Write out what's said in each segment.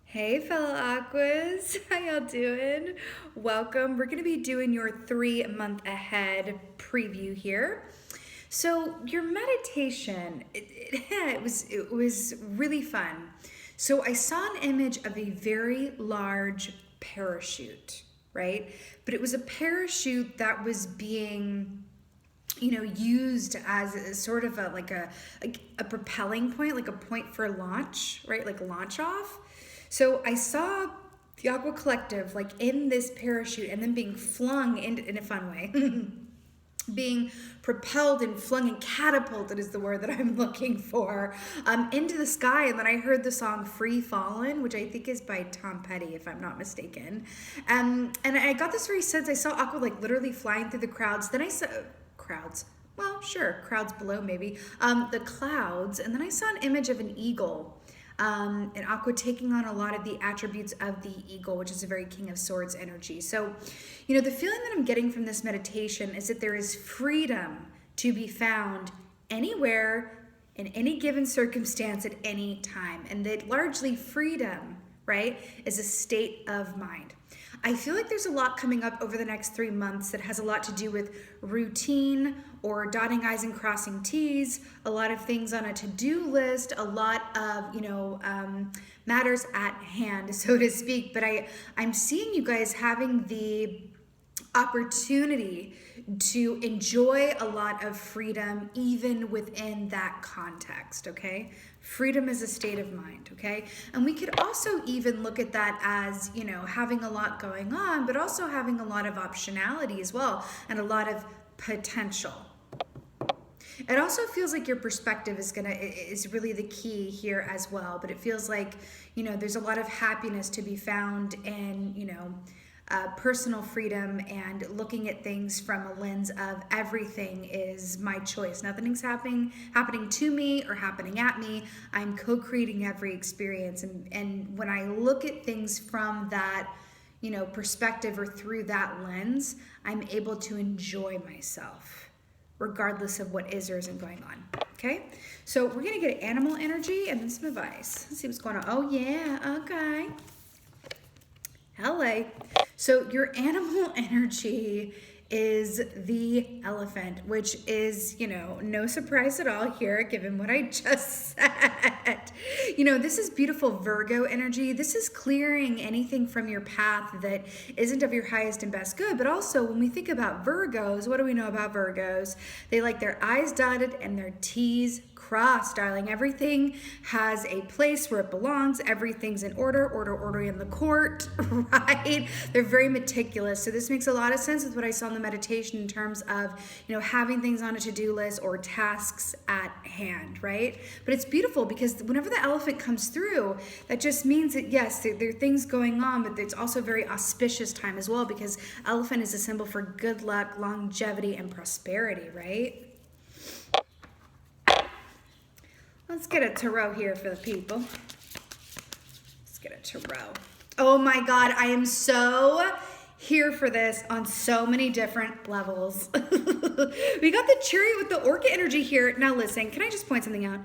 Hey fellow Aquas, how y'all doing? Welcome. We're going to be doing your 3 month ahead preview here. So your meditation, it was really fun. So I saw an image of a very large parachute, right? But it was a parachute that was being used as a sort of a propelling point, like a point for launch, right? Like launch off. So I saw the Aqua Collective like in this parachute and then being flung in a fun way. Being propelled and flung and catapulted is the word that I'm looking for, into the sky. And then I heard the song Free Fallin', which I think is by Tom Petty, if I'm not mistaken. And I got this very sense. I saw Aqua like literally flying through the crowds. Then I saw crowds. Well, sure, crowds below maybe. The clouds. And then I saw an image of an eagle. And Aqua taking on a lot of the attributes of the eagle, which is a very King of Swords energy. So, the feeling that I'm getting from this meditation is that there is freedom to be found anywhere, in any given circumstance, at any time. And that largely freedom, right, is a state of mind. I feel like there's a lot coming up over the next 3 months that has a lot to do with routine or dotting I's and crossing T's, a lot of things on a to-do list, a lot of, matters at hand, so to speak. But I'm seeing you guys having the opportunity to enjoy a lot of freedom even within that context, okay? Freedom is a state of mind, okay? And we could also even look at that as, having a lot going on, but also having a lot of optionality as well and a lot of potential. It also feels like your perspective is really the key here as well, but it feels like, there's a lot of happiness to be found in, personal freedom and looking at things from a lens of everything is my choice. Nothing's happening to me or happening at me. I'm co-creating every experience. And when I look at things from that, perspective or through that lens, I'm able to enjoy myself regardless of what is or isn't going on. Okay? So we're going to get animal energy and then some advice. Let's see what's going on. Oh yeah, okay. Hello. So your animal energy is the elephant, which is, no surprise at all here, given what I just said. This is beautiful Virgo energy. This is clearing anything from your path that isn't of your highest and best good. But also, when we think about Virgos, what do we know about Virgos? They like their I's dotted and their T's crossed, darling. Everything has a place where it belongs. Everything's in order in the court, right? They're very meticulous. So this makes a lot of sense with what I saw in the meditation in terms of, having things on a to-do list or tasks at hand, right? But it's beautiful because whenever the elephant comes through, that just means that, yes, there are things going on, but it's also a very auspicious time as well because elephant is a symbol for good luck, longevity, and prosperity, right? Let's get a tarot here for the people. Let's get a tarot. Oh my God, I am so here for this on so many different levels. We got the chariot with the orca energy here. Now listen, can I just point something out?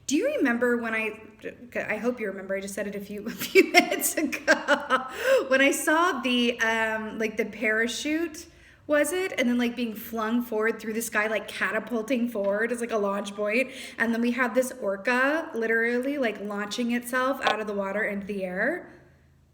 Do you remember when I hope you remember, I just said it a few minutes ago, when I saw the the parachute, was it? And then being flung forward through the sky, catapulting forward as a launch point. And then we have this orca literally launching itself out of the water into the air.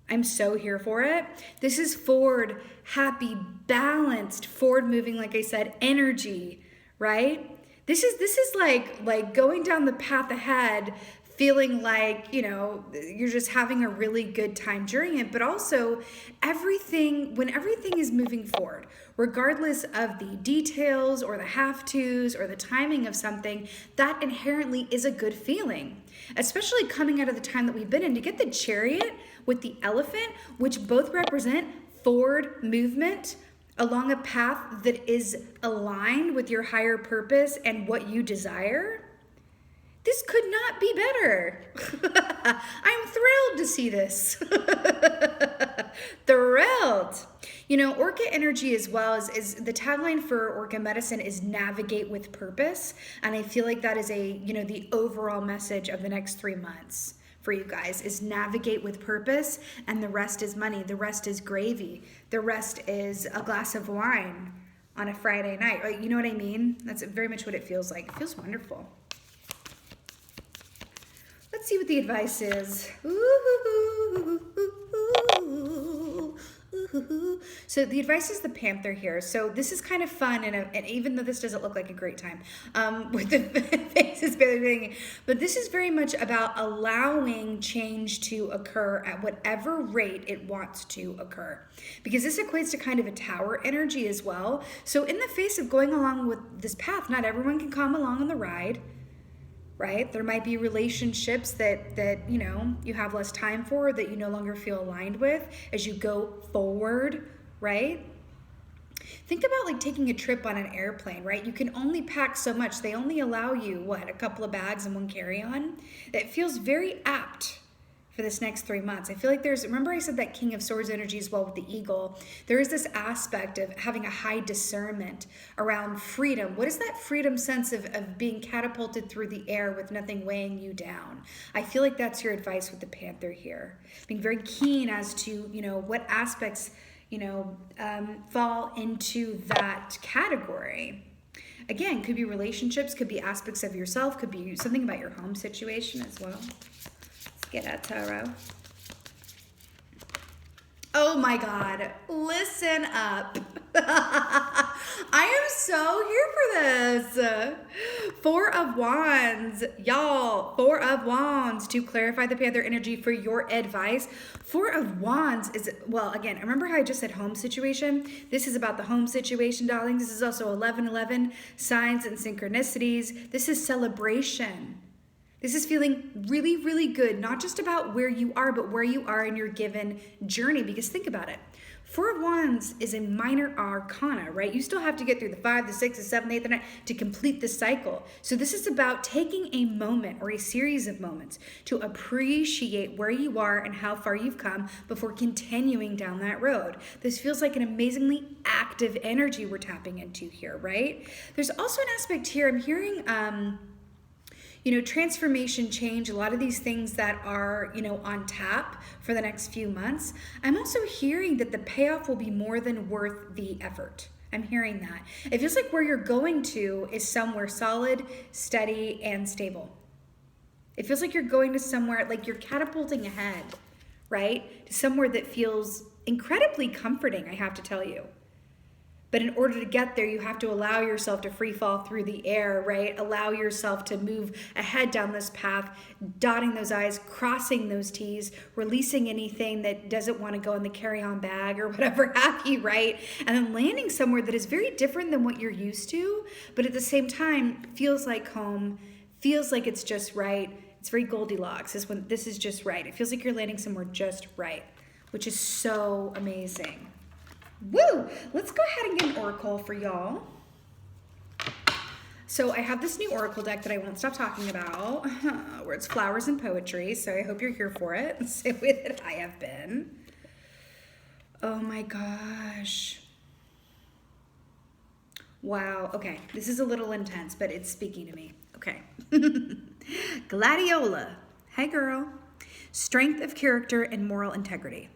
I'm so here for it. This is forward, happy, balanced, forward moving, like I said, energy, right? This is like going down the path ahead, feeling like, you're just having a really good time during it, but also when everything is moving forward, regardless of the details or the have-tos or the timing of something, that inherently is a good feeling, especially coming out of the time that we've been in. To get the chariot with the elephant, which both represent forward movement along a path that is aligned with your higher purpose and what you desire, this could not be better. I'm thrilled to see this. Thrilled. Orca energy as well is the tagline for Orca medicine is navigate with purpose. And I feel like that is the overall message of the next 3 months for you guys is navigate with purpose, and the rest is money. The rest is gravy. The rest is a glass of wine on a Friday night. Right? You know what I mean? That's very much what it feels like. It feels wonderful. Let's see what the advice is. So the advice is the Panther here. So this is kind of fun, and even though this doesn't look like a great time with the faces barely, but this is very much about allowing change to occur at whatever rate it wants to occur, because this equates to kind of a Tower energy as well. So in the face of going along with this path, not everyone can come along on the ride. Right? There might be relationships that you know you have less time for, that you no longer feel aligned with as you go forward, right? Think about like taking a trip on an airplane, right? You can only pack so much. They only allow you, what, a couple of bags and one carry-on? It feels very apt for this next 3 months. I feel like remember I said that King of Swords energy as well with the eagle. There is this aspect of having a high discernment around freedom. What is that freedom sense of being catapulted through the air with nothing weighing you down? I feel like that's your advice with the Panther here. Being very keen as to, you know, what aspects, you know, fall into that category. Again, could be relationships, could be aspects of yourself, could be something about your home situation as well. Get a tarot. Oh my God, listen up. I am so here for this. Four of Wands, y'all. Four of Wands to clarify the Panther energy for your advice. Four of Wands is, well, again, remember how I just said home situation? This is about the home situation, darling. This is also 11:11, signs and synchronicities. This is celebration. This is feeling really, really good, not just about where you are, but where you are in your given journey. Because think about it. Four of Wands is a minor arcana, right? You still have to get through the 5, the 6, the 7, the 8, the 9 to complete the cycle. So this is about taking a moment or a series of moments to appreciate where you are and how far you've come before continuing down that road. This feels like an amazingly active energy we're tapping into here, right? There's also an aspect here. I'm hearing, you know, transformation, change, a lot of these things that are, you know, on tap for the next few months. I'm also hearing that the payoff will be more than worth the effort. I'm hearing that. It feels like where you're going to is somewhere solid, steady, and stable. It feels like you're going to somewhere, like you're catapulting ahead, right? To somewhere that feels incredibly comforting, I have to tell you. But in order to get there, you have to allow yourself to free fall through the air, right? Allow yourself to move ahead down this path, dotting those I's, crossing those T's, releasing anything that doesn't want to go in the carry-on bag or whatever have you, right? And then landing somewhere that is very different than what you're used to, but at the same time, feels like home, feels like it's just right. It's very Goldilocks. This is just right. It feels like you're landing somewhere just right, which is so amazing. Woo! Let's go ahead and get an oracle for y'all. So I have this new oracle deck that I won't stop talking about, where it's flowers and poetry, so I hope you're here for it, same way that I have been. Oh my gosh. Wow, okay, this is a little intense, but it's speaking to me. Okay. Gladiola. Hey girl. Strength of character and moral integrity.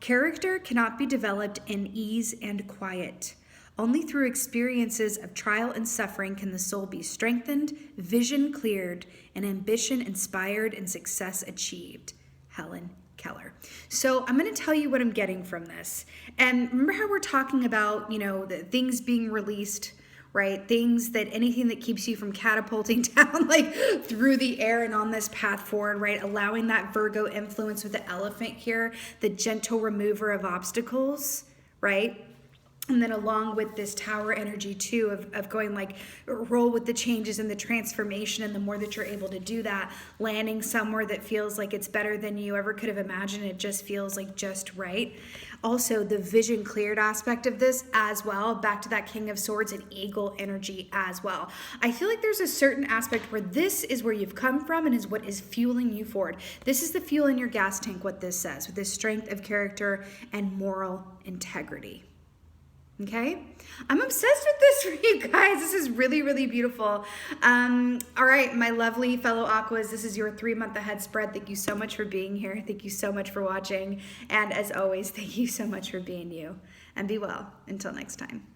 Character cannot be developed in ease and quiet. Only through experiences of trial and suffering can the soul be strengthened, vision cleared, and ambition inspired and success achieved. Helen Keller. So I'm going to tell you what I'm getting from this. And remember how we're talking about, you know, the things being released, right? Things that anything that keeps you from catapulting down like through the air and on this path forward, right? Allowing that Virgo influence with the elephant here, the gentle remover of obstacles, right? And then along with this Tower energy too of going like roll with the changes and the transformation, and the more that you're able to do that, landing somewhere that feels like it's better than you ever could have imagined, it just feels like just right. Also the vision cleared aspect of this as well, back to that King of Swords and Eagle energy as well. I feel like there's a certain aspect where this is where you've come from and is what is fueling you forward. This is the fuel in your gas tank, what this says, with this strength of character and moral integrity. Okay, I'm obsessed with this for you guys. This is really, really beautiful. All right, my lovely fellow Aquas, this is your 3-month ahead spread. Thank you so much for being here. Thank you so much for watching. And as always, thank you so much for being you. And be well. Until next time.